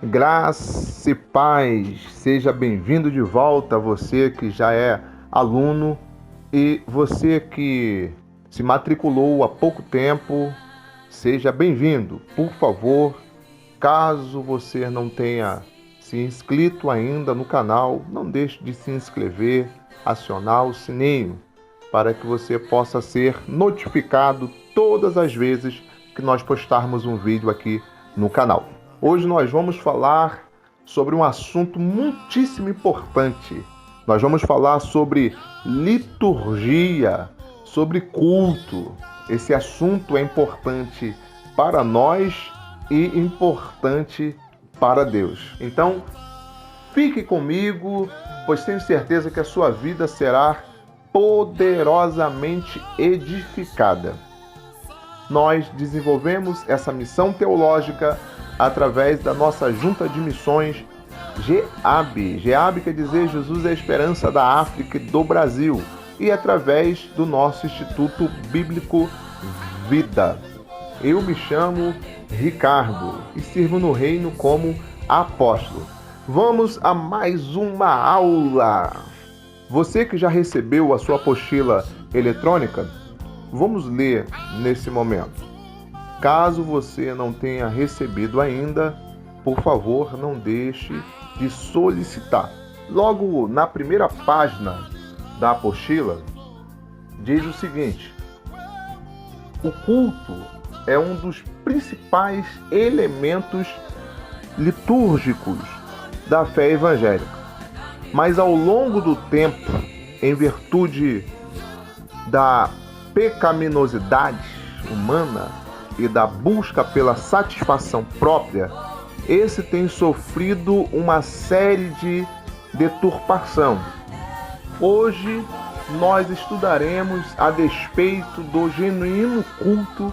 Graça e paz, seja bem-vindo de volta, você que já é aluno e você que se matriculou há pouco tempo, seja bem-vindo. Por favor, caso você não tenha se inscrito ainda no canal, não deixe de se inscrever, acionar o sininho para que você possa ser notificado todas as vezes que nós postarmos um vídeo aqui no canal. Hoje nós vamos falar sobre um assunto muitíssimo importante. Nós vamos falar sobre liturgia, sobre culto. Esse assunto é importante para nós e importante para Deus. Então, fique comigo, pois tenho certeza que a sua vida será poderosamente edificada. Nós desenvolvemos essa missão teológica através da nossa Junta de Missões GEAB. GEAB quer dizer Jesus é a Esperança da África e do Brasil. E através do nosso Instituto Bíblico Vida. Eu me chamo Ricardo e sirvo no reino como apóstolo. Vamos a mais uma aula. Você que já recebeu a sua apostila eletrônica, vamos ler nesse momento. Caso você não tenha recebido ainda, por favor, não deixe de solicitar. Logo na primeira página da apostila, diz o seguinte: o culto é um dos principais elementos litúrgicos da fé evangélica. Mas ao longo do tempo, em virtude da pecaminosidade humana e da busca pela satisfação própria, esse tem sofrido uma série de deturpação. Hoje nós estudaremos a despeito do genuíno culto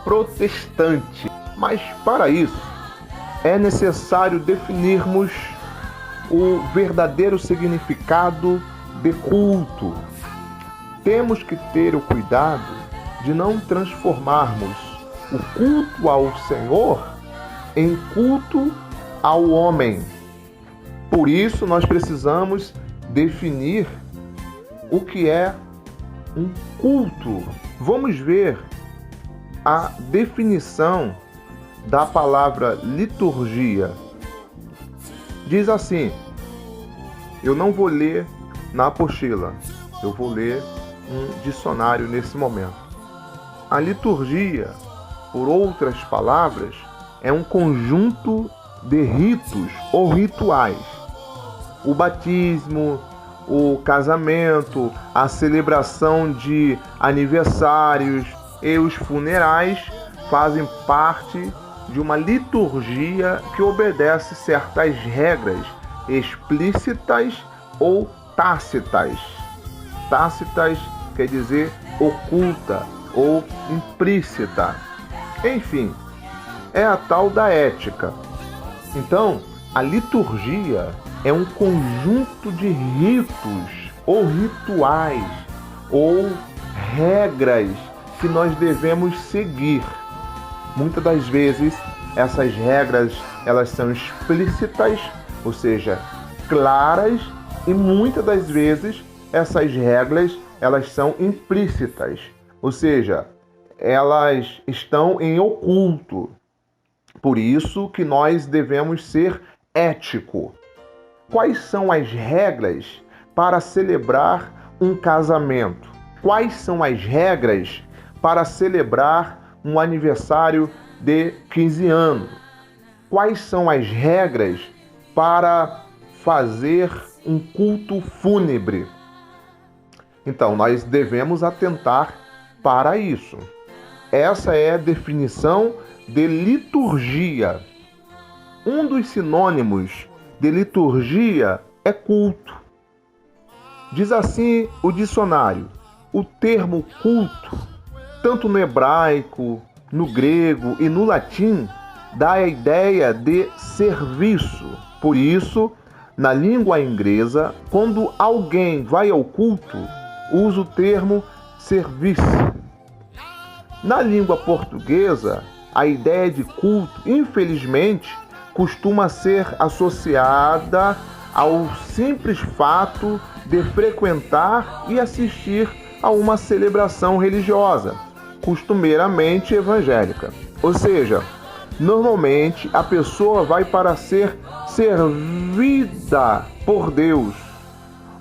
protestante. Mas para isso é necessário definirmos o verdadeiro significado de culto. Temos que ter o cuidado de não transformarmos o culto ao Senhor em culto ao homem. Por isso, nós precisamos definir o que é um culto. Vamos ver a definição da palavra liturgia. Diz assim, eu não vou ler na apostila, eu vou ler um dicionário nesse momento. A liturgia, por outras palavras, é um conjunto de ritos ou rituais. O batismo, o casamento, a celebração de aniversários e os funerais fazem parte de uma liturgia que obedece certas regras explícitas ou tácitas. Tácitas quer dizer oculta ou implícita. Enfim, é a tal da ética. Então, a liturgia é um conjunto de ritos ou rituais ou regras que nós devemos seguir. Muitas das vezes essas regras elas são explícitas, ou seja, claras, e muitas das vezes essas regras elas são implícitas, ou seja, elas estão em oculto. Por isso que nós devemos ser éticos. Quais são as regras para celebrar um casamento? Quais são as regras para celebrar um aniversário de 15 anos? Quais são as regras para fazer um culto fúnebre? Então, nós devemos atentar para isso. Essa é a definição de liturgia. Um dos sinônimos de liturgia é culto. Diz assim o dicionário: o termo culto, tanto no hebraico, no grego e no latim, dá a ideia de serviço. Por isso, na língua inglesa, quando alguém vai ao culto, usa o termo serviço. Na língua portuguesa, a ideia de culto, infelizmente, costuma ser associada ao simples fato de frequentar e assistir a uma celebração religiosa, costumeiramente evangélica. Ou seja, normalmente a pessoa vai para ser servida por Deus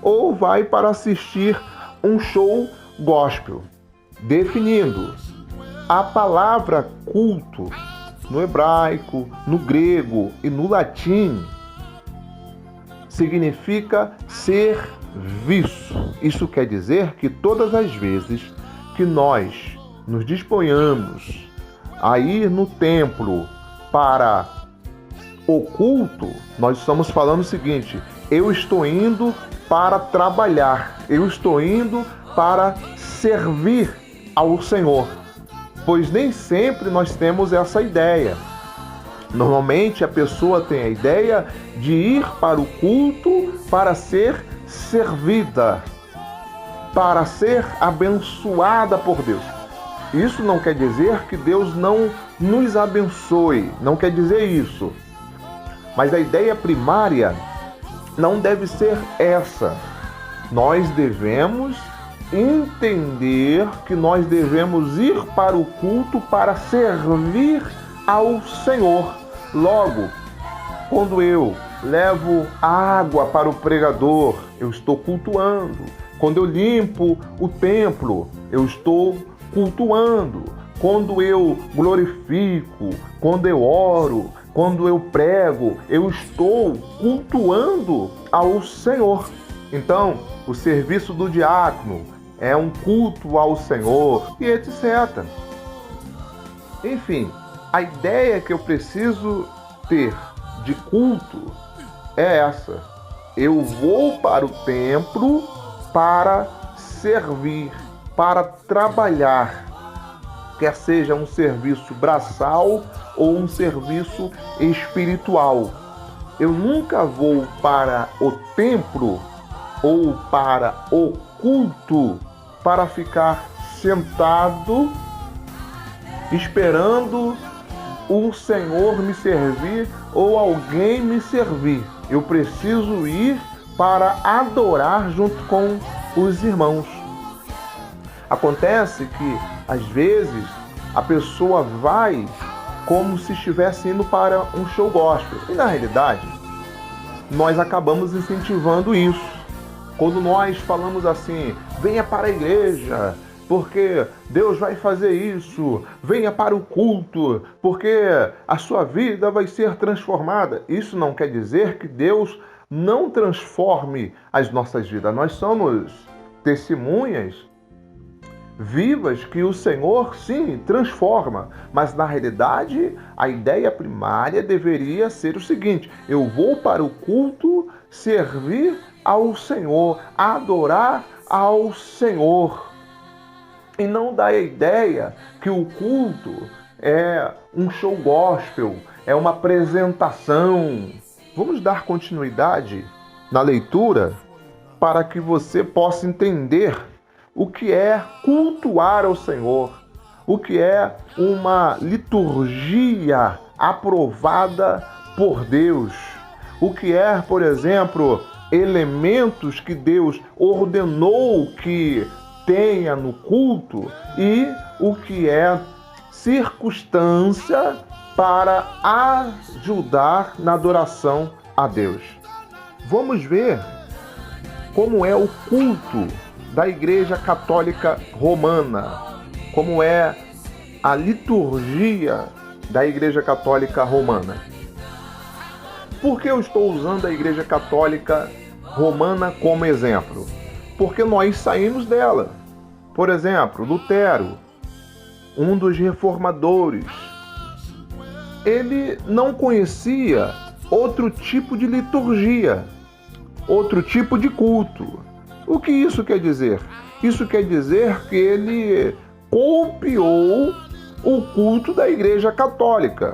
ou vai para assistir um show gospel. Definindo, a palavra culto no hebraico, no grego e no latim significa serviço. Isso quer dizer que todas as vezes que nós nos disponhamos a ir no templo para o culto, nós estamos falando o seguinte: eu estou indo para trabalhar, eu estou indo para servir ao Senhor. Pois nem sempre nós temos essa ideia. Normalmente a pessoa tem a ideia de ir para o culto para ser servida, para ser abençoada por Deus. Isso não quer dizer que Deus não nos abençoe, não quer dizer isso. Mas a ideia primária não deve ser essa. Nós devemos entender que nós devemos ir para o culto para servir ao Senhor. Logo, quando eu levo água para o pregador, eu estou cultuando. Quando eu limpo o templo, eu estou cultuando. Quando eu glorifico, quando eu oro, quando eu prego, eu estou cultuando ao Senhor. Então, o serviço do diácono é um culto ao Senhor e etc. Enfim, a ideia que eu preciso ter de culto é essa. Eu vou para o templo para servir, para trabalhar, quer seja um serviço braçal ou um serviço espiritual. Eu nunca vou para o templo ou para o culto para ficar sentado esperando o Senhor me servir ou alguém me servir. Eu preciso ir para adorar junto com os irmãos. Acontece que, às vezes, a pessoa vai como se estivesse indo para um show gospel. E, na realidade, nós acabamos incentivando isso. Quando nós falamos assim, venha para a igreja, porque Deus vai fazer isso. Venha para o culto, porque a sua vida vai ser transformada. Isso não quer dizer que Deus não transforme as nossas vidas. Nós somos testemunhas vivas que o Senhor, sim, transforma. Mas, na realidade, a ideia primária deveria ser o seguinte: eu vou para o culto servir ao Senhor, adorar ao Senhor. E não dá a ideia que o culto é um show gospel, é uma apresentação. Vamos dar continuidade na leitura para que você possa entender o que é cultuar ao Senhor, o que é uma liturgia aprovada por Deus, o que é, por exemplo, elementos que Deus ordenou que tenha no culto e o que é circunstância para ajudar na adoração a Deus. Vamos ver como é o culto da Igreja Católica Romana, como é a liturgia da Igreja Católica Romana. Por que eu estou usando a Igreja Católica Romana como exemplo? Porque nós saímos dela. Por exemplo, Lutero, um dos reformadores, ele não conhecia outro tipo de liturgia, outro tipo de culto. O que isso quer dizer? Isso quer dizer que ele copiou o culto da Igreja Católica.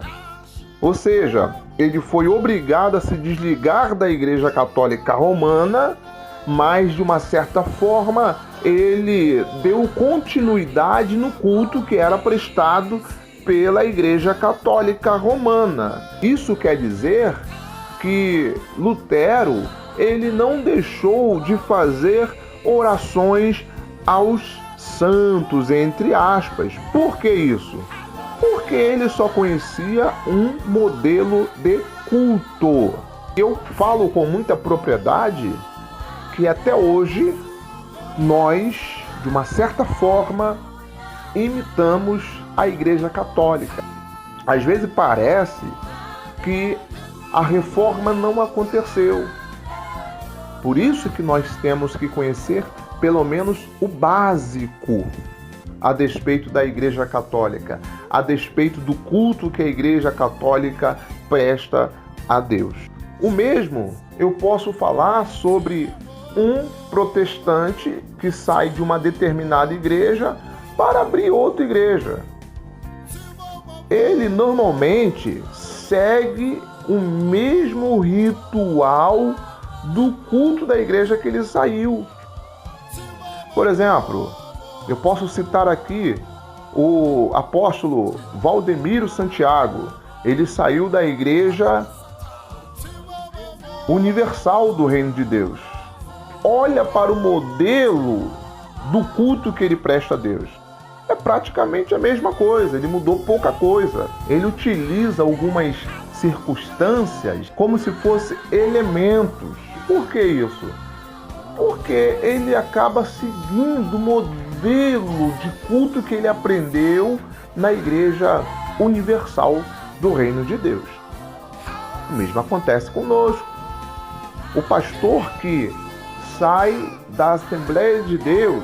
Ou seja, ele foi obrigado a se desligar da Igreja Católica Romana, mas de uma certa forma ele deu continuidade no culto que era prestado pela Igreja Católica Romana. Isso quer dizer que Lutero, ele não deixou de fazer orações aos santos, entre aspas. Por que isso? Porque ele só conhecia um modelo de culto. Eu falo com muita propriedade que até hoje nós, de uma certa forma, imitamos a Igreja Católica. Às vezes parece que a reforma não aconteceu. Por isso que nós temos que conhecer pelo menos o básico a despeito da Igreja Católica, a despeito do culto que a Igreja Católica presta a Deus. O mesmo eu posso falar sobre um protestante que sai de uma determinada igreja para abrir outra igreja. Ele normalmente segue o mesmo ritual do culto da igreja que ele saiu. Por exemplo, eu posso citar aqui o apóstolo Valdemiro Santiago. Ele saiu da Igreja Universal do Reino de Deus. Olha para o modelo do culto que ele presta a Deus. É praticamente a mesma coisa, ele mudou pouca coisa. Ele utiliza algumas circunstâncias como se fossem elementos. Por que isso? Porque ele acaba seguindo o modelo de culto que ele aprendeu na Igreja Universal do Reino de Deus. O mesmo acontece conosco. O pastor que sai da Assembleia de Deus,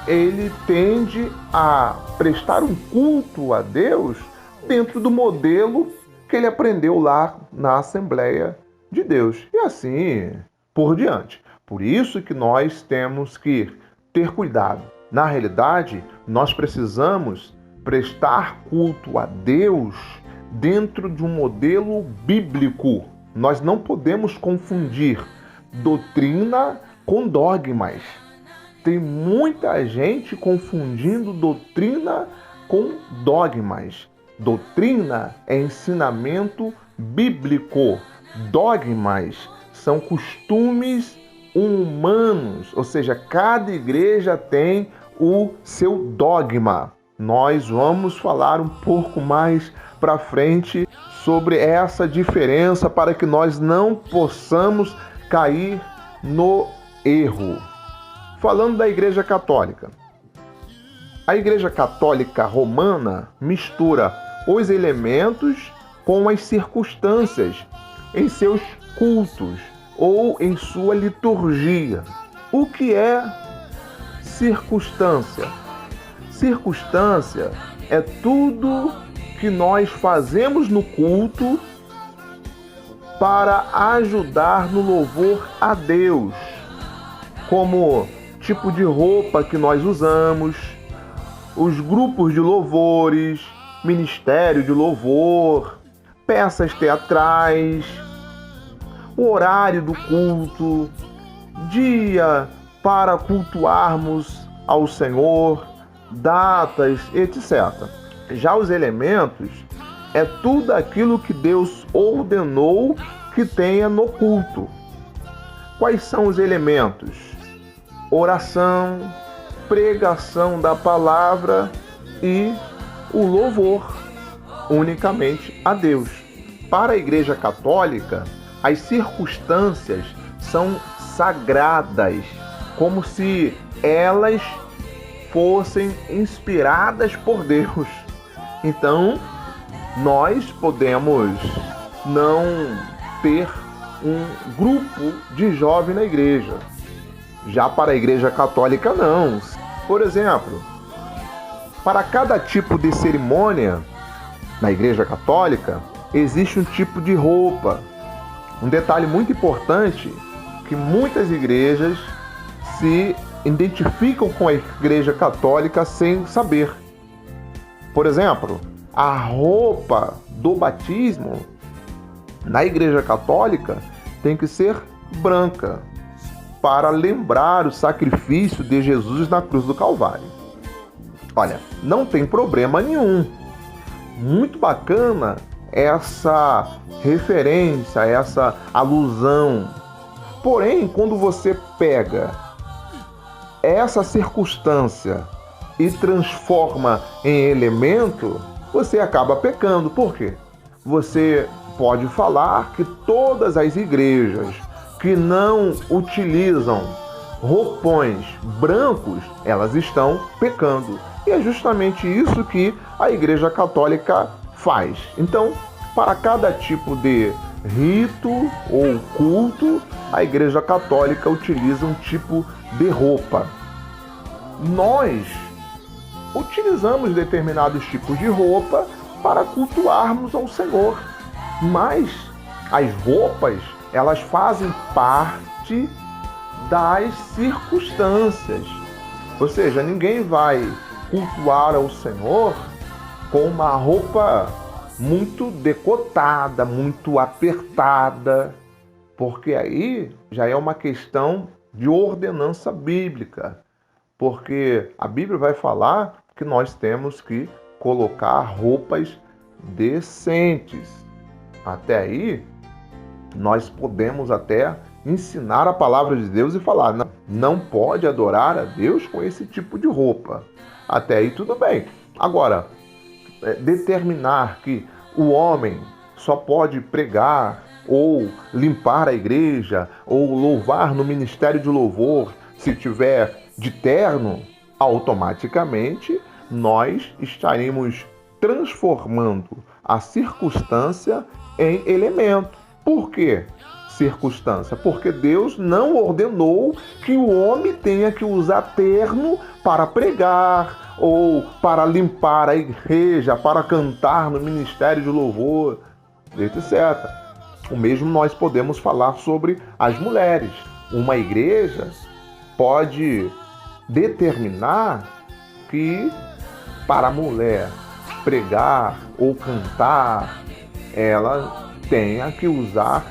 ele tende a prestar um culto a Deus dentro do modelo que ele aprendeu lá na Assembleia de Deus. E assim por diante. Por isso que nós temos que ter cuidado. Na realidade, nós precisamos prestar culto a Deus dentro de um modelo bíblico. Nós não podemos confundir doutrina com dogmas. Tem muita gente confundindo doutrina com dogmas. Doutrina é ensinamento bíblico. Dogmas são costumes humanos, ou seja, cada igreja tem o seu dogma. Nós vamos falar um pouco mais para frente sobre essa diferença para que nós não possamos cair no erro. Falando da Igreja Católica. A Igreja Católica Romana mistura os elementos com as circunstâncias em seus cultos ou em sua liturgia. O que é circunstância? Circunstância é tudo que nós fazemos no culto para ajudar no louvor a Deus, como tipo de roupa que nós usamos, os grupos de louvores, ministério de louvor, peças teatrais, o horário do culto, dia para cultuarmos ao Senhor, datas, etc. Já os elementos é tudo aquilo que Deus ordenou que tenha no culto. Quais são os elementos? Oração, pregação da palavra e o louvor unicamente a Deus. Para a Igreja Católica, as circunstâncias são sagradas, como se elas fossem inspiradas por Deus. Então, nós podemos não ter um grupo de jovens na igreja. Já para a Igreja Católica, não. Por exemplo, para cada tipo de cerimônia na Igreja Católica, existe um tipo de roupa. Um detalhe muito importante, que muitas igrejas se identificam com a Igreja Católica sem saber. Por exemplo, a roupa do batismo na Igreja Católica tem que ser branca, para lembrar o sacrifício de Jesus na cruz do Calvário. Olha, não tem problema nenhum. muito bacana essa referência, essa alusão. Porém, quando você pega essa circunstância e transforma em elemento, você acaba pecando. Por quê? Você pode falar que todas as igrejas que não utilizam roupões brancos, elas estão pecando. E é justamente isso que a Igreja Católica faz. Então, para cada tipo de rito ou culto, a Igreja Católica utiliza um tipo de roupa. Nós utilizamos determinados tipos de roupa para cultuarmos ao Senhor, mas as roupas, elas fazem parte das circunstâncias. Ou seja, ninguém vai cultuar ao Senhor com uma roupa muito decotada, muito apertada, porque aí já é uma questão de ordenança bíblica, porque a Bíblia vai falar que nós temos que colocar roupas decentes. Até aí, nós podemos até ensinar a palavra de Deus e falar, não pode adorar a Deus com esse tipo de roupa. Até aí tudo bem. Agora, determinar que o homem só pode pregar ou limpar a igreja ou louvar no ministério de louvor se tiver de terno, automaticamente nós estaremos transformando a circunstância em elemento. Por quê? Circunstância? Porque Deus não ordenou que o homem tenha que usar terno para pregar ou para limpar a igreja, para cantar no ministério de louvor, etc. O mesmo nós podemos falar sobre as mulheres. Uma igreja pode determinar que para a mulher pregar ou cantar, ela tenha que usar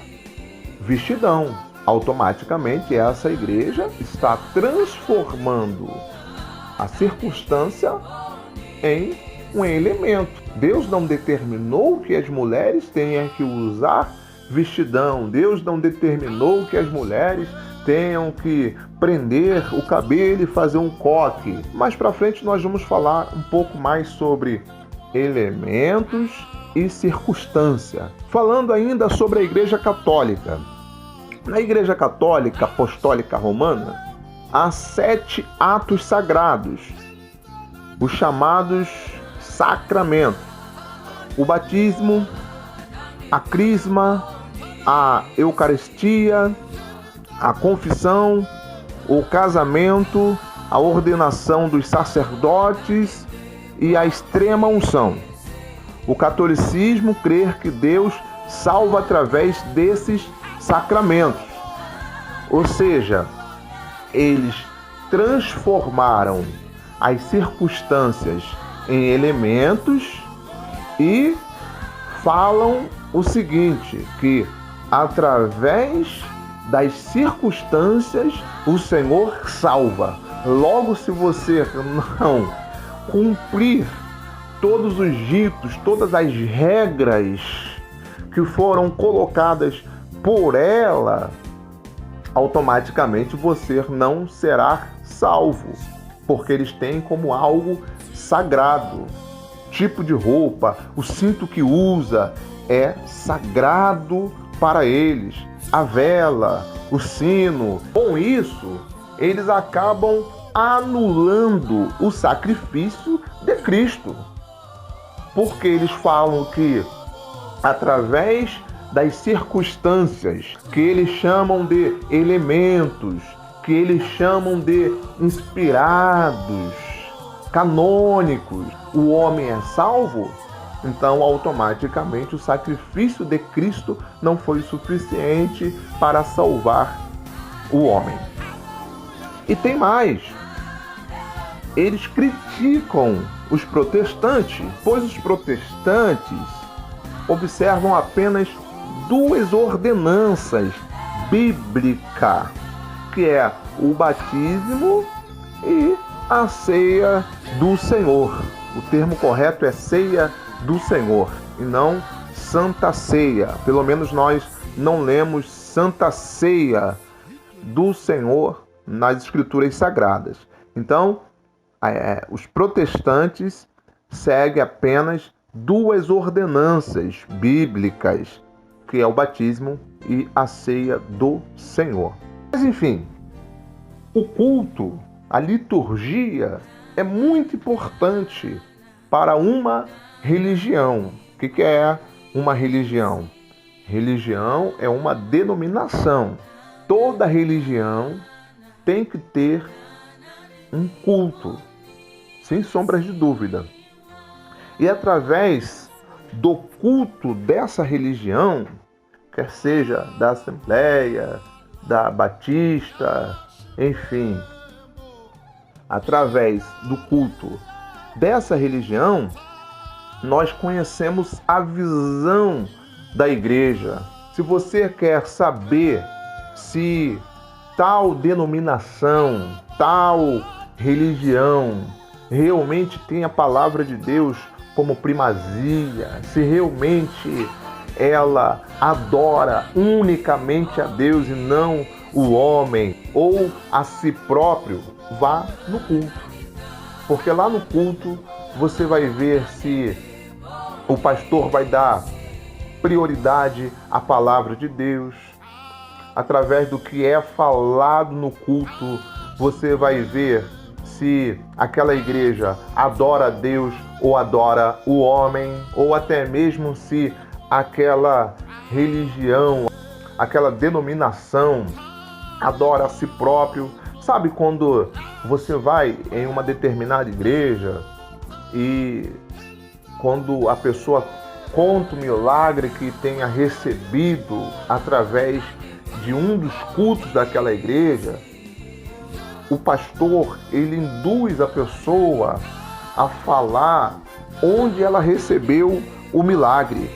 vestidão. Automaticamente essa igreja está transformando a circunstância em um elemento. Deus não determinou que as mulheres tenham que usar vestidão. Deus não determinou que as mulheres tenham que prender o cabelo e fazer um coque. Mais para frente nós vamos falar um pouco mais sobre elementos e circunstância. Falando ainda sobre a Igreja Católica. Na Igreja Católica Apostólica Romana, há 7 atos sagrados, os chamados sacramentos: o batismo, a crisma, a eucaristia, a confissão, o casamento, a ordenação dos sacerdotes e a extrema unção. O catolicismo crê que Deus salva através desses sacramentos, ou seja, eles transformaram as circunstâncias em elementos e falam o seguinte, que através das circunstâncias o Senhor salva. Logo, se você não cumprir todos os ritos, todas as regras que foram colocadas por ela, automaticamente você não será salvo, porque eles têm como algo sagrado. Tipo de roupa, o cinto que usa é sagrado para eles. A vela, o sino. Com isso, eles acabam anulando o sacrifício de Cristo, porque eles falam que através das circunstâncias que eles chamam de elementos, que eles chamam de inspirados, canônicos, o homem é salvo, então automaticamente o sacrifício de Cristo não foi suficiente para salvar o homem. E tem mais, eles criticam os protestantes, pois os protestantes observam apenas 2 ordenanças bíblicas, que é o batismo e a ceia do Senhor. O termo correto é ceia do Senhor e não Santa Ceia. Pelo menos nós não lemos Santa Ceia do Senhor nas Escrituras Sagradas. Então, os protestantes seguem apenas duas ordenanças bíblicas, que é o batismo e a ceia do Senhor. Mas enfim, o culto, a liturgia é muito importante para uma religião. O que é uma religião? Religião é uma denominação. Toda religião tem que ter um culto, sem sombras de dúvida. E através do culto dessa religião, quer seja da Assembleia, da Batista, enfim, através do culto dessa religião, nós conhecemos a visão da igreja. Se você quer saber se tal denominação, tal religião realmente tem a palavra de Deus como primazia, se realmente ela adora unicamente a Deus e não o homem ou a si próprio, vá no culto. Porque lá no culto você vai ver se o pastor vai dar prioridade à palavra de Deus. Através do que é falado no culto, você vai ver se aquela igreja adora a Deus ou adora o homem, ou até mesmo se aquela religião, aquela denominação adora a si próprio. Sabe quando você vai em uma determinada igreja e quando a pessoa conta o milagre que tenha recebido através de um dos cultos daquela igreja, o pastor, ele induz a pessoa a falar onde ela recebeu o milagre.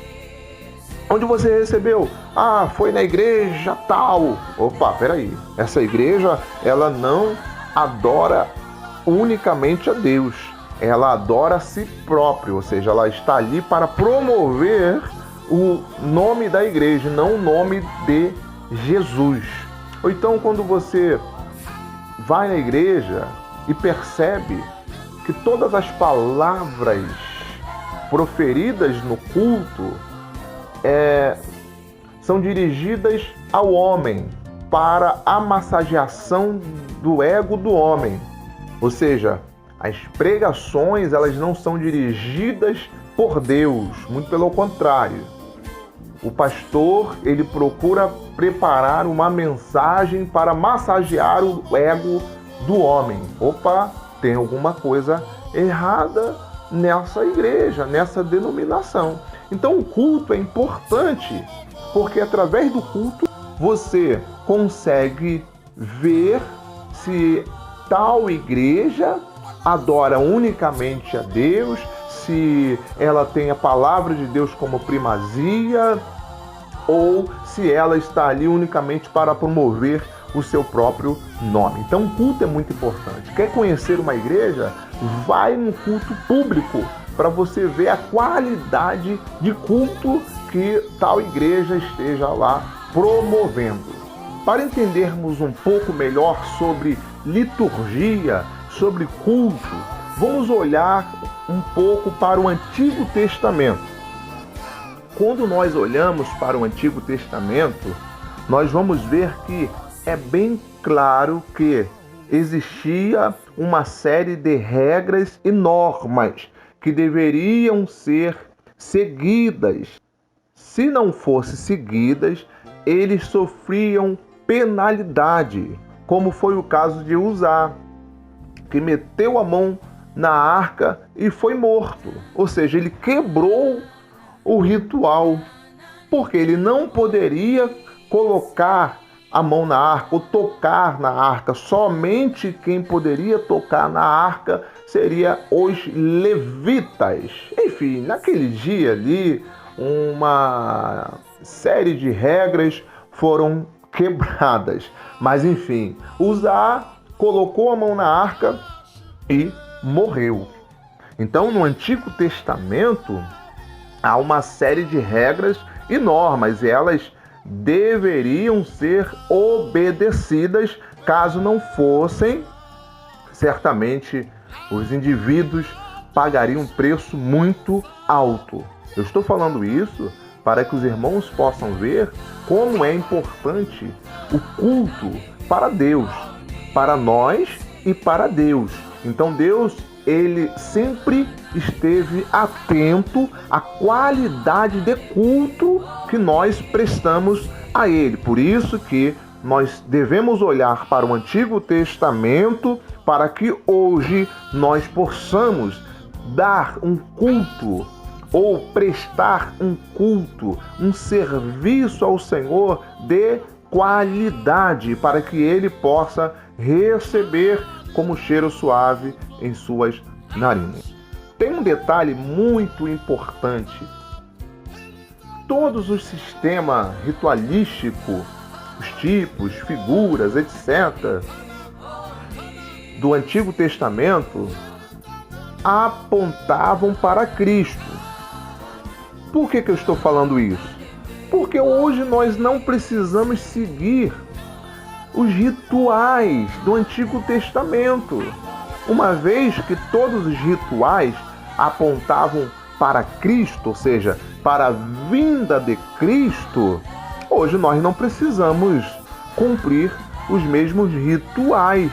Onde você recebeu? Ah, foi na igreja tal. Opa, peraí. Essa igreja, ela não adora unicamente a Deus. Ela adora a si própria, ou seja, ela está ali para promover o nome da igreja, não o nome de Jesus. Ou então, quando você vai na igreja e percebe que todas as palavras proferidas no culto são dirigidas ao homem, para a massageação do ego do homem. Ou seja, as pregações, elas não são dirigidas por Deus, muito pelo contrário. O pastor, ele procura preparar uma mensagem para massagear o ego do homem. Opa, tem alguma coisa errada nessa igreja, nessa denominação. Então o culto é importante, porque através do culto você consegue ver se tal igreja adora unicamente a Deus, se ela tem a palavra de Deus como primazia, ou se ela está ali unicamente para promover o seu próprio nome. Então o culto é muito importante. Quer conhecer uma igreja? Vai no culto público, para você ver a qualidade de culto que tal igreja esteja lá promovendo. Para entendermos um pouco melhor sobre liturgia, sobre culto, vamos olhar um pouco para o Antigo Testamento. Quando nós olhamos para o Antigo Testamento, nós vamos ver que é bem claro que existia uma série de regras e normas que deveriam ser seguidas. Se não fossem seguidas, eles sofriam penalidade, como foi o caso de Uzá, que meteu a mão na arca e foi morto. Ou seja, ele quebrou o ritual, porque ele não poderia colocar a mão na arca ou tocar na arca. Somente quem poderia tocar na arca seria os levitas. Enfim, naquele dia ali, uma série de regras foram quebradas. Mas enfim, Uzá colocou a mão na arca e morreu. Então, no Antigo Testamento, há uma série de regras e normas, e elas deveriam ser obedecidas. Caso não fossem, certamente os indivíduos pagariam um preço muito alto. Eu estou falando isso para que os irmãos possam ver como é importante o culto para Deus, para nós e para Deus. Então Deus, ele sempre esteve atento à qualidade de culto que nós prestamos a ele. Por isso que nós devemos olhar para o Antigo Testamento para que hoje nós possamos dar um culto ou prestar um culto, um serviço ao Senhor de qualidade, para que ele possa receber como cheiro suave em suas narinas. Tem um detalhe muito importante. Todos os sistemas ritualísticos, os tipos, figuras, etc., do Antigo Testamento apontavam para Cristo. Por que eu estou falando isso? Porque hoje nós não precisamos seguir os rituais do Antigo Testamento, uma vez que todos os rituais apontavam para Cristo, ou seja, para a vinda de Cristo. Hoje nós não precisamos cumprir os mesmos rituais.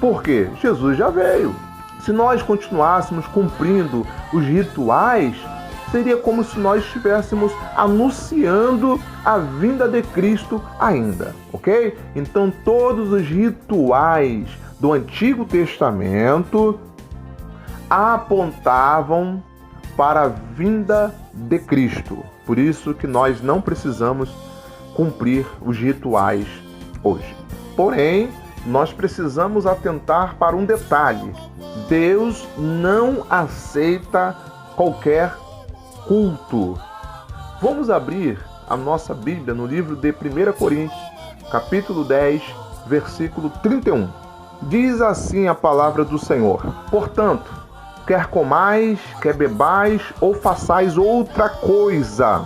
Por quê? Jesus já veio. Se nós continuássemos cumprindo os rituais, seria como se nós estivéssemos anunciando a vinda de Cristo ainda, ok? Então todos os rituais do Antigo Testamento apontavam para a vinda de Cristo. Por isso que nós não precisamos cumprir os rituais hoje. Porém, nós precisamos atentar para um detalhe. Deus não aceita qualquer culto. Vamos abrir a nossa Bíblia no livro de 1 Coríntios, capítulo 10, versículo 31. Diz assim a palavra do Senhor: portanto, quer comais, quer bebais, ou façais outra coisa,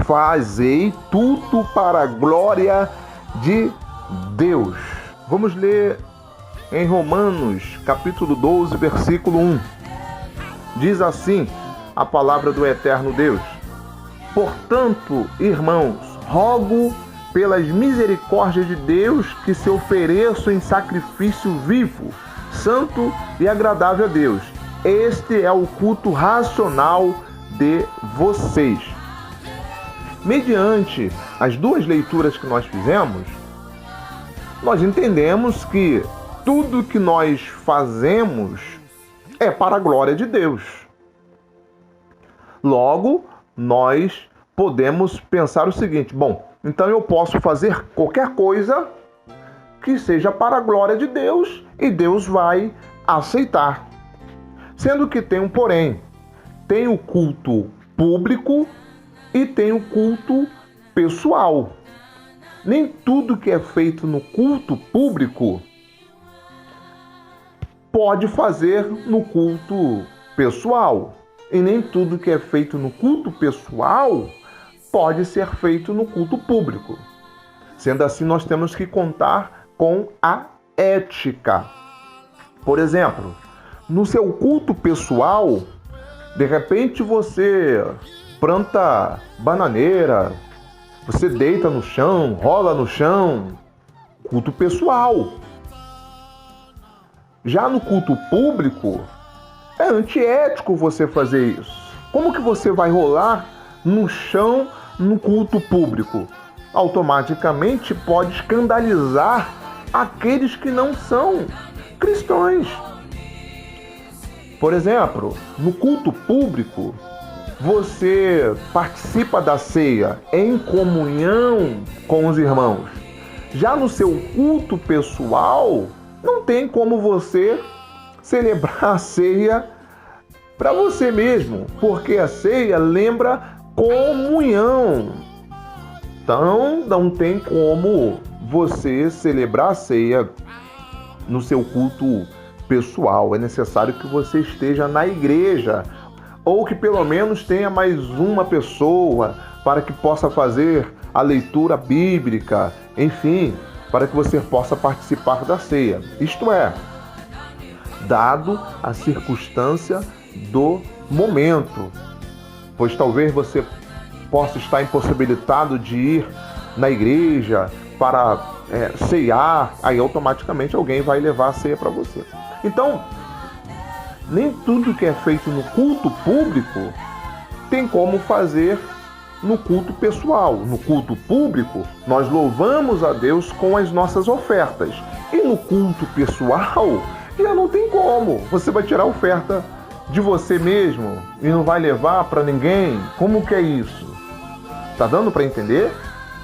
fazei tudo para a glória de Deus. Vamos ler em Romanos, capítulo 12, versículo 1. Diz assim a palavra do eterno Deus: portanto, irmãos, rogo pelas misericórdias de Deus que se ofereçam em sacrifício vivo, santo e agradável a Deus. Este é o culto racional de vocês. Mediante as duas leituras que nós fizemos, nós entendemos que tudo que nós fazemos é para a glória de Deus. Logo, nós podemos pensar o seguinte: bom, então eu posso fazer qualquer coisa que seja para a glória de Deus e Deus vai aceitar. Sendo que tem um porém. Tem o culto público e tem o culto pessoal. Nem tudo que é feito no culto público pode fazer no culto pessoal. E nem tudo que é feito no culto pessoal pode ser feito no culto público. Sendo assim, nós temos que contar com a ética. Por exemplo, no seu culto pessoal, de repente você planta bananeira, você deita no chão, rola no chão, culto pessoal. Já no culto público, é antiético você fazer isso. Como que você vai rolar no chão no culto público? Automaticamente pode escandalizar aqueles que não são cristãos. Por exemplo, no culto público, você participa da ceia em comunhão com os irmãos. Já no seu culto pessoal, não tem como você celebrar a ceia para você mesmo, porque a ceia lembra comunhão. Então, não tem como você celebrar a ceia no seu culto pessoal. É necessário que você esteja na igreja, ou que pelo menos tenha mais uma pessoa para que possa fazer a leitura bíblica, enfim, para que você possa participar da ceia. Isto é, dado a circunstância do momento, pois talvez você possa estar impossibilitado de ir na igreja para ceiar, aí automaticamente alguém vai levar a ceia para você. Então, nem tudo que é feito no culto público tem como fazer no culto pessoal. No culto público, nós louvamos a Deus com as nossas ofertas. E no culto pessoal, já não tem como. Você vai tirar a oferta de você mesmo e não vai levar para ninguém? Como que é isso? Tá dando para entender?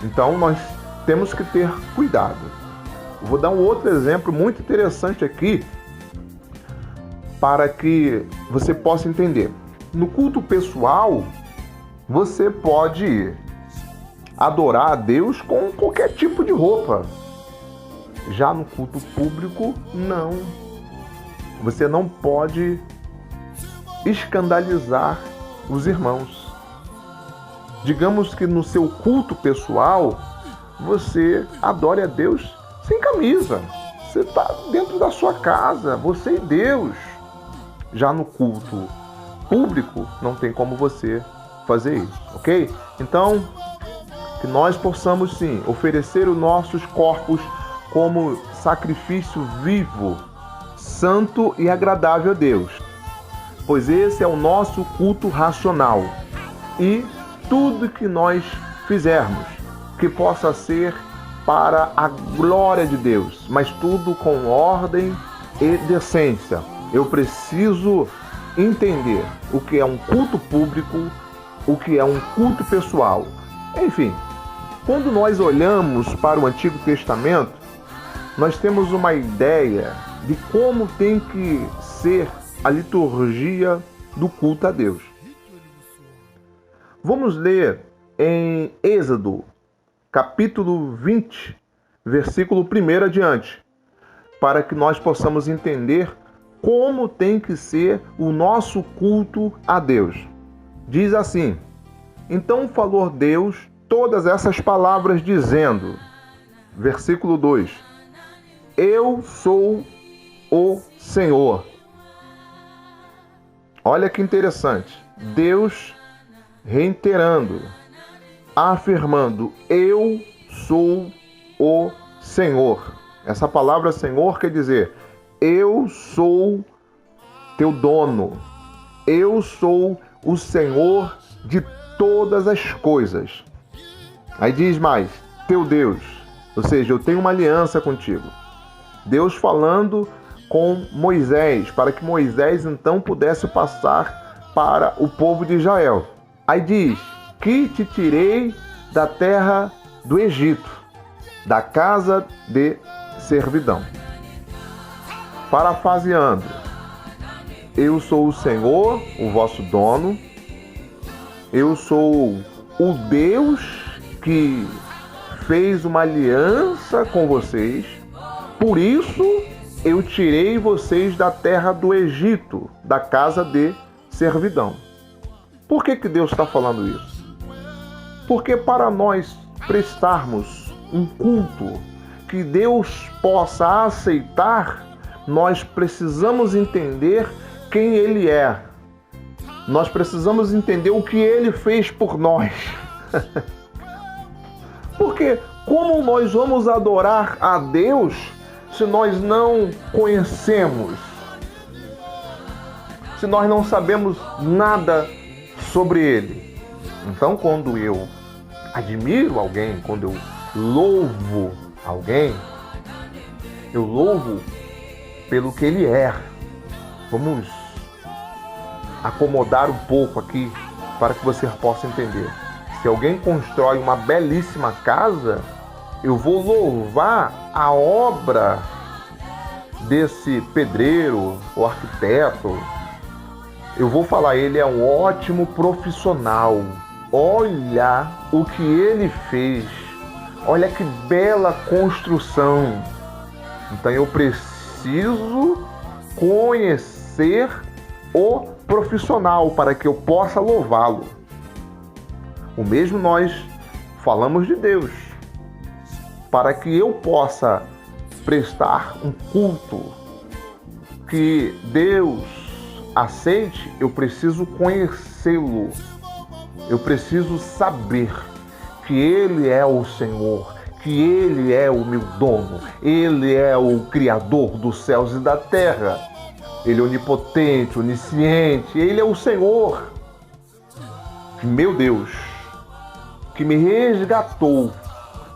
Então nós temos que ter cuidado. Vou dar um outro exemplo muito interessante aqui para que você possa entender. No culto pessoal, você pode adorar a Deus com qualquer tipo de roupa. Já no culto público, não. Você não pode escandalizar os irmãos. Digamos que no seu culto pessoal, você adore a Deus sem camisa. Você está dentro da sua casa, você e Deus. Já no culto público, não tem como você fazer isso, ok? Então, que nós possamos sim oferecer os nossos corpos como sacrifício vivo, santo e agradável a Deus, pois esse é o nosso culto racional. E tudo que nós fizermos, que possa ser para a glória de Deus, mas tudo com ordem e decência. Eu preciso entender o que é um culto público, o que é um culto pessoal. Enfim, quando nós olhamos para o Antigo Testamento, nós temos uma ideia de como tem que ser a liturgia do culto a Deus. Vamos ler em Êxodo, capítulo 20, versículo 1 adiante, para que nós possamos entender como tem que ser o nosso culto a Deus. Diz assim: então falou Deus todas essas palavras dizendo, versículo 2, eu sou o Senhor. Olha que interessante, Deus reiterando, afirmando, eu sou o Senhor. Essa palavra Senhor quer dizer, eu sou teu dono, eu sou o Senhor de todas as coisas. Aí diz mais, teu Deus, ou seja, eu tenho uma aliança contigo. Deus falando com Moisés, para que Moisés então pudesse passar para o povo de Israel. Aí diz, que te tirei da terra do Egito, da casa de servidão. Parafraseando, eu sou o Senhor, o vosso dono, eu sou o Deus que fez uma aliança com vocês, por isso eu tirei vocês da terra do Egito, da casa de servidão. Por que Deus está falando isso? Porque para nós prestarmos um culto que Deus possa aceitar, nós precisamos entender quem Ele é. Nós precisamos entender o que Ele fez por nós. Porque como nós vamos adorar a Deus se nós não conhecemos? Se nós não sabemos nada sobre Ele? Então, quando eu admiro alguém, quando eu louvo alguém, eu louvo pelo que ele é. Vamos acomodar um pouco aqui para que você possa entender. Se alguém constrói uma belíssima casa, eu vou louvar a obra desse pedreiro ou arquiteto. Eu vou falar, ele é um ótimo profissional. Olha o que ele fez. Olha que bela construção. Então eu preciso conhecer o profissional para que eu possa louvá-lo. O mesmo nós falamos de Deus. Para que eu possa prestar um culto que Deus aceite, eu preciso conhecê-lo. Eu preciso saber que Ele é o Senhor, que Ele é o meu dono, Ele é o Criador dos céus e da terra. Ele é onipotente, onisciente, Ele é o Senhor. Meu Deus, que me resgatou.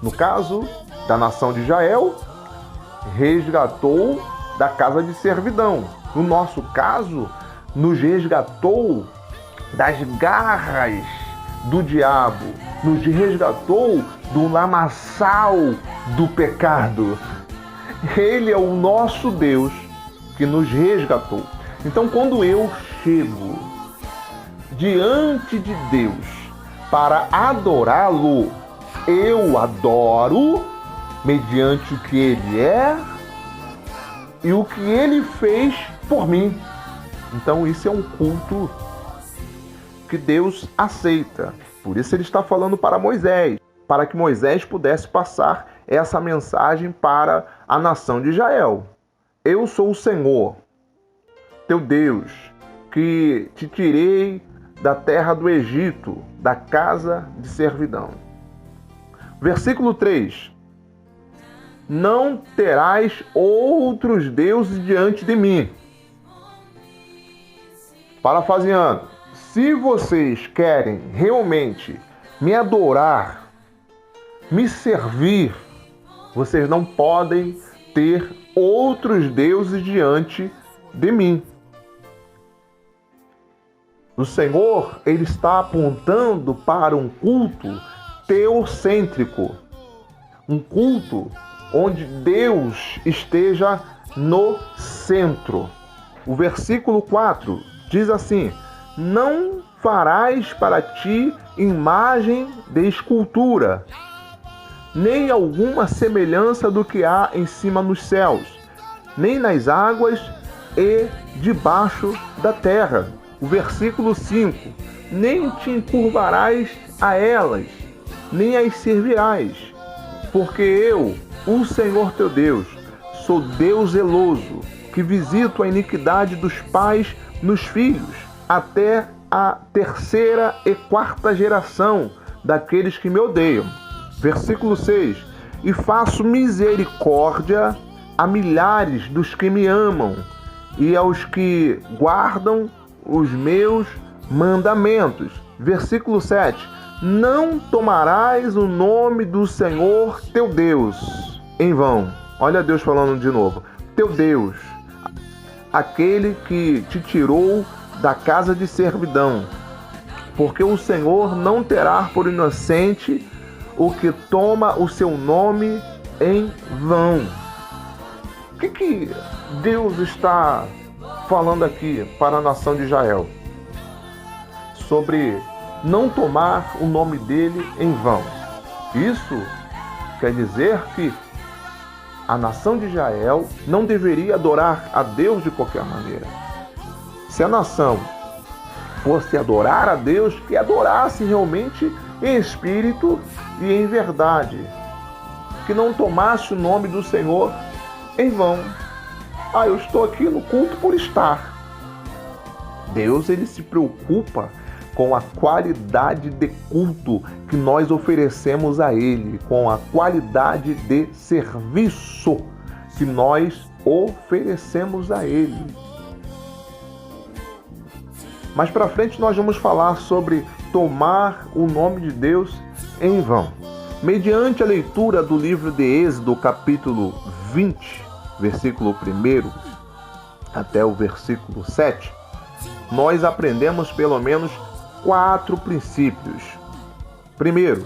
No caso da nação de Israel, resgatou da casa de servidão. No nosso caso, nos resgatou das garras do diabo, nos resgatou do lamaçal do pecado. Ele é o nosso Deus que nos resgatou. Então, quando eu chego diante de Deus para adorá-lo, eu adoro mediante o que Ele é e o que Ele fez por mim. Então isso é um culto que Deus aceita. Por isso Ele está falando para Moisés, para que Moisés pudesse passar essa mensagem para a nação de Israel. Eu sou o Senhor, teu Deus, que te tirei da terra do Egito, da casa de servidão. Versículo 3. Não terás outros deuses diante de mim. Parafraseando, se vocês querem realmente me adorar, me servir, vocês não podem ter outros deuses diante de mim. O Senhor, Ele está apontando para um culto teocêntrico, um culto onde Deus esteja no centro. O versículo 4 diz assim: não farás para ti imagem de escultura, nem alguma semelhança do que há em cima nos céus, nem nas águas e debaixo da terra. O versículo 5: nem te encurvarás a elas, nem as servirás, porque eu, o Senhor teu Deus, sou Deus zeloso, que visito a iniquidade dos pais nos filhos, até a 3ª e 4ª geração daqueles que me odeiam. Versículo 6: e faço misericórdia a milhares dos que me amam e aos que guardam os meus mandamentos. Versículo 7: não tomarás o nome do Senhor teu Deus em vão. Olha Deus falando de novo. Teu Deus, aquele que te tirou da casa de servidão, porque o Senhor não terá por inocente o que toma o seu nome em vão. O que Deus está falando aqui para a nação de Israel? Sobre não tomar o nome dele em vão. Isso quer dizer que a nação de Israel não deveria adorar a Deus de qualquer maneira. Se a nação fosse adorar a Deus, que adorasse realmente em espírito e em verdade, que não tomasse o nome do Senhor em vão. Eu estou aqui no culto por estar. Deus, Ele se preocupa com a qualidade de culto que nós oferecemos a Ele, com a qualidade de serviço que nós oferecemos a Ele. Mais para frente nós vamos falar sobre tomar o nome de Deus em vão. Mediante a leitura do livro de Êxodo, capítulo 20, versículo 1 até o versículo 7, nós aprendemos pelo menos 4 princípios. Primeiro,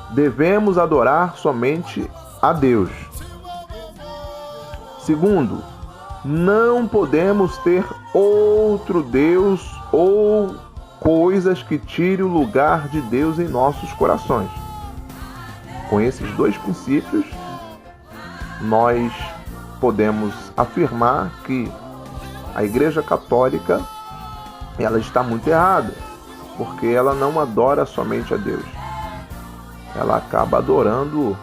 devemos adorar somente a Deus. Segundo, não podemos ter outro Deus ou coisas que tirem o lugar de Deus em nossos corações. Com esses 2 princípios, nós podemos afirmar que A Igreja Católica, ela está muito errada, porque ela não adora somente a Deus. Ela acaba adorando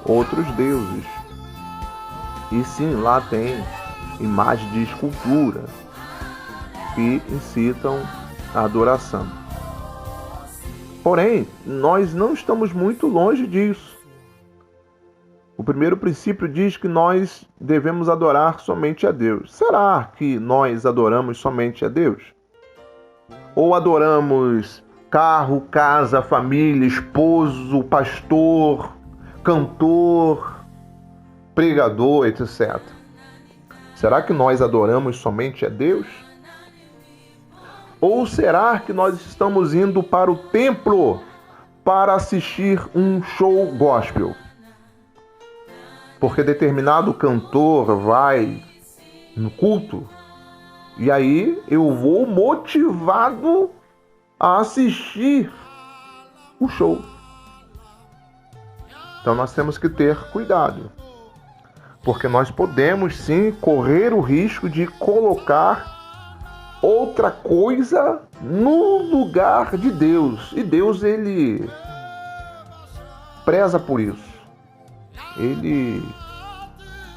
outros deuses. E sim, lá tem imagens de escultura que incitam a adoração. Porém, nós não estamos muito longe disso. O primeiro princípio diz que nós devemos adorar somente a Deus. Será que nós adoramos somente a Deus? Ou adoramos carro, casa, família, esposo, pastor, cantor, pregador, etc. Será que nós adoramos somente a Deus? Ou será que nós estamos indo para o templo para assistir um show gospel? Porque determinado cantor vai no culto e aí eu vou motivado a assistir o show. Então nós temos que ter cuidado, porque nós podemos sim correr o risco de colocar outra coisa no lugar de Deus. E Deus, ele preza por isso. Ele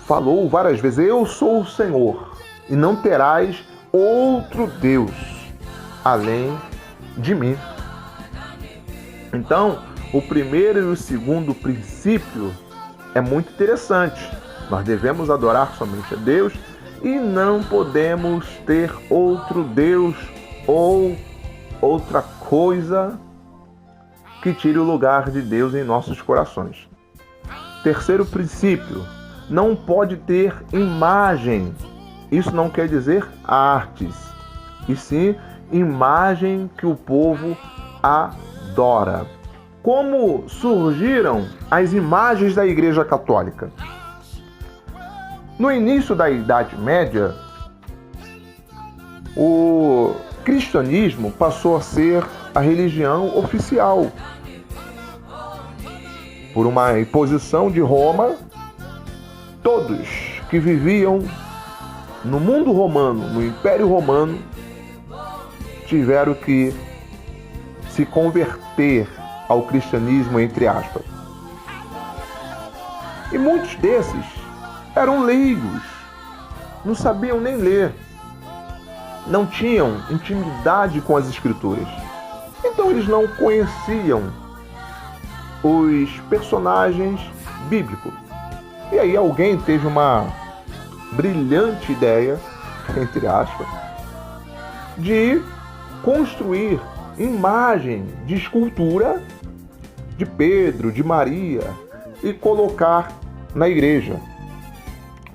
falou várias vezes: eu sou o Senhor e não terás outro Deus além de mim. Então, o primeiro e o segundo princípio é muito interessante. Nós devemos adorar somente a Deus e não podemos ter outro Deus ou outra coisa que tire o lugar de Deus em nossos corações. Terceiro princípio, não pode ter imagem. Isso não quer dizer artes, e sim imagem que o povo adora. Como surgiram as imagens da Igreja Católica? No início da Idade Média, o cristianismo passou a ser a religião oficial. Por uma imposição de Roma, todos que viviam no mundo romano, no Império Romano, tiveram que se converter ao cristianismo, entre aspas. E muitos desses eram leigos, não sabiam nem ler, não tinham intimidade com as Escrituras. Então eles não conheciam os personagens bíblicos. E aí alguém teve uma brilhante ideia, entre aspas, de construir imagem de escultura de Pedro, de Maria, e colocar na igreja,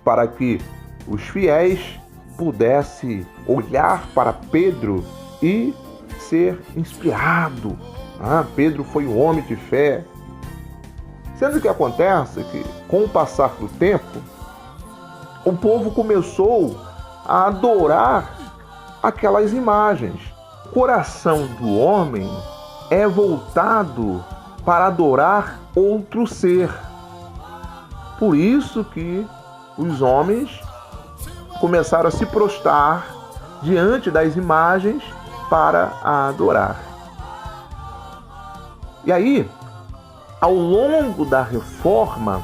para que os fiéis pudessem olhar para Pedro e ser inspirado. Pedro foi um homem de fé. Sendo que acontece que, com o passar do tempo, o povo começou a adorar aquelas imagens. O coração do homem é voltado para adorar outro ser. Por isso que os homens começaram a se prostrar diante das imagens para a adorar. E aí, ao longo da reforma,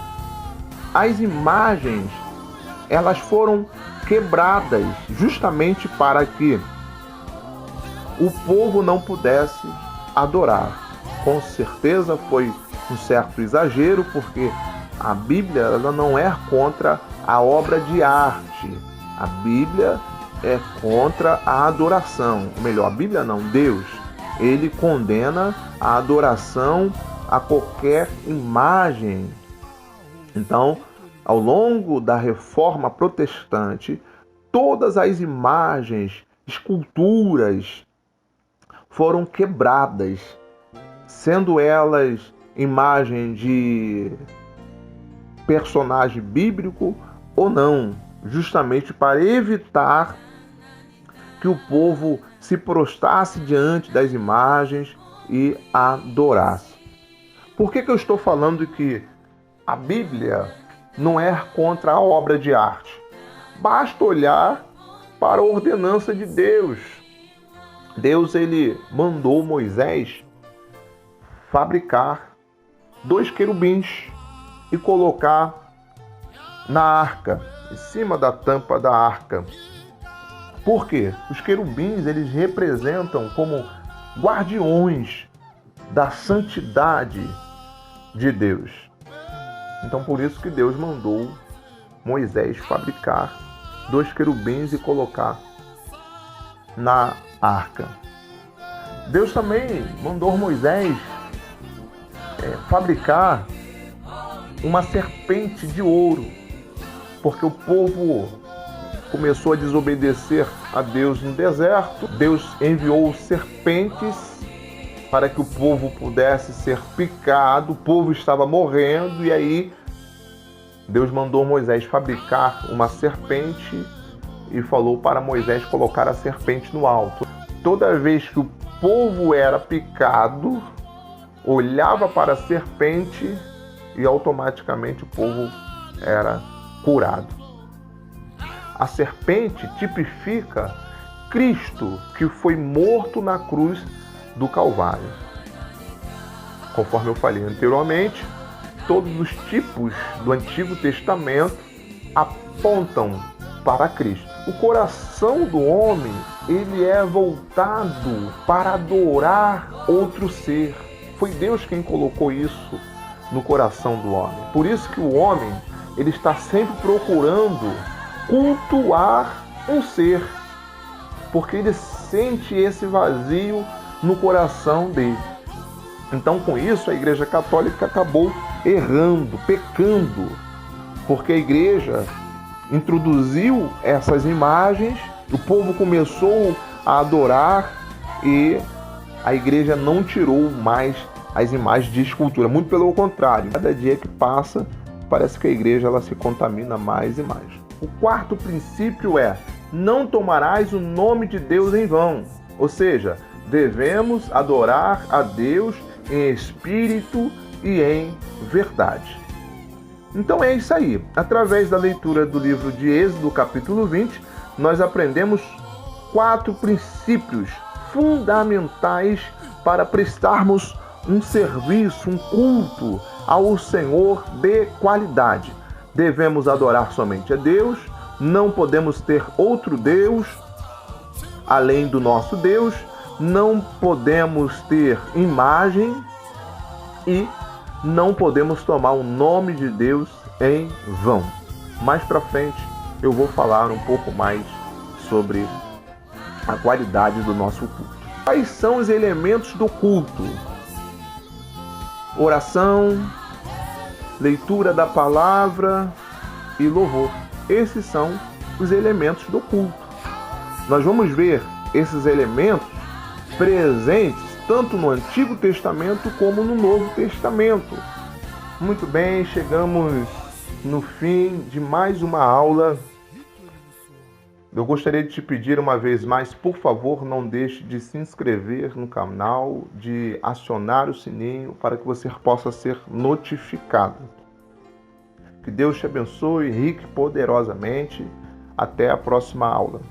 as imagens elas foram quebradas justamente para que o povo não pudesse adorar. Com certeza foi um certo exagero, porque a Bíblia ela não é contra a obra de arte. A Bíblia é contra a adoração. Melhor, a Bíblia não, Deus. Ele condena a adoração a qualquer imagem. Então, ao longo da Reforma Protestante, todas as imagens, esculturas foram quebradas, sendo elas imagem de personagem bíblico ou não, justamente para evitar que o povo se prostrasse diante das imagens e adorasse. Por que eu estou falando que a Bíblia não é contra a obra de arte? Basta olhar para a ordenança de Deus. Deus, ele mandou Moisés fabricar 2 querubins e colocar na arca, em cima da tampa da arca. Por quê? Os querubins, eles representam como guardiões da santidade de Deus. Então, por isso que Deus mandou Moisés fabricar 2 querubins e colocar na arca. Deus também mandou Moisés fabricar uma serpente de ouro, porque o povo começou a desobedecer a Deus no deserto. Deus enviou serpentes para que o povo pudesse ser picado. O povo estava morrendo e aí Deus mandou Moisés fabricar uma serpente e falou para Moisés colocar a serpente no alto. Toda vez que o povo era picado, olhava para a serpente e automaticamente o povo era curado. A serpente tipifica Cristo, que foi morto na cruz do Calvário. Conforme eu falei anteriormente, todos os tipos do Antigo Testamento apontam para Cristo. O coração do homem, ele é voltado para adorar outro ser. Foi Deus quem colocou isso no coração do homem. Por isso que o homem, ele está sempre procurando cultuar um ser, porque ele sente esse vazio no coração dele. Então, com isso, a Igreja Católica acabou errando, pecando, porque a Igreja introduziu essas imagens, o povo começou a adorar e a Igreja não tirou mais as imagens de escultura. Muito pelo contrário, cada dia que passa, parece que a Igreja ela se contamina mais e mais. O quarto princípio é: não tomarás o nome de Deus em vão. Ou seja, devemos adorar a Deus em espírito e em verdade. Então é isso aí. Através da leitura do livro de Êxodo, capítulo 20, nós aprendemos 4 princípios fundamentais para prestarmos um serviço, um culto ao Senhor de qualidade. Devemos adorar somente a Deus, não podemos ter outro Deus além do nosso Deus, não podemos ter imagem e não podemos tomar o nome de Deus em vão. Mais para frente eu vou falar um pouco mais sobre a qualidade do nosso culto. Quais são os elementos do culto? Oração, leitura da palavra e louvor. Esses são os elementos do culto. Nós vamos ver esses elementos presentes tanto no Antigo Testamento como no Novo Testamento. Muito bem, chegamos no fim de mais uma aula. Eu gostaria de te pedir uma vez mais, por favor, não deixe de se inscrever no canal, de acionar o sininho para que você possa ser notificado. Que Deus te abençoe rique e poderosamente. Até a próxima aula.